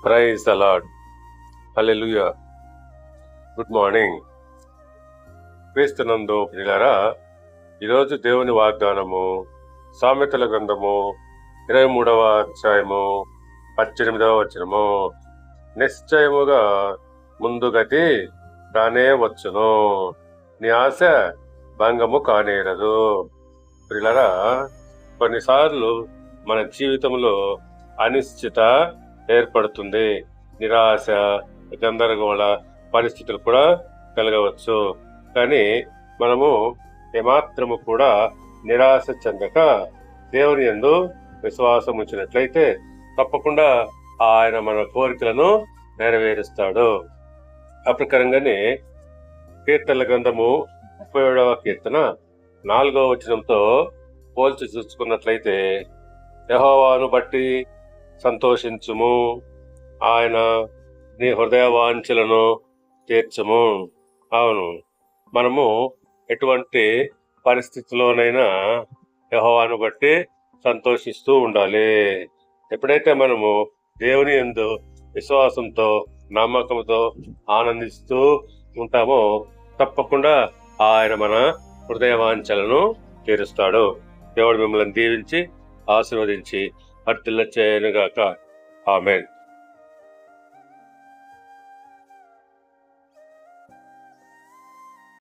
Praise the lord. Hallelujah. Good morning. క్రీస్తునందు ప్రియులారా, ఈరోజు దేవుని వాగ్దానము సామెతల గ్రంథము 23వ అధ్యాయము 18వ వచనము. నిశ్చయముగా ముందుగతి రానే వచ్చును, నీ ఆశ భంగము కానేరదు. ప్రియులారా, కొన్నిసార్లు మన జీవితంలో అనిశ్చిత ఏర్పడుతుంది. నిరాశ, గందరగోళ పరిస్థితులు కూడా కలగవచ్చు. కానీ మనము ఏమాత్రము కూడా నిరాశ చెందక దేవుని యందు విశ్వాసం ఉంచినట్లయితే తప్పకుండా ఆయన మన కోరికలను నెరవేరుస్తాడు. ఆ ప్రకారంగానే కీర్తనల గ్రంథము 37వ కీర్తన 4వ వచనంతో పోల్చి చూసుకున్నట్లయితే, యెహోవాను బట్టి సంతోషించుము, ఆయన నీ హృదయ వాంఛలను తీర్చుము. అవును, మనము ఎటువంటి పరిస్థితిలోనైనా యెహోవాను బట్టి సంతోషిస్తూ ఉండాలి. ఎప్పుడైతే మనము దేవుని యందు విశ్వాసంతో, నమ్మకంతో ఆనందిస్తూ ఉంటామో తప్పకుండా ఆయన మన హృదయ వాంఛలను తీరుస్తాడు. దేవుడు మిమ్మల్ని దీవించి ఆశీర్వదించి వర్ధిల్ల చేయనుగాక. ఆమేన్.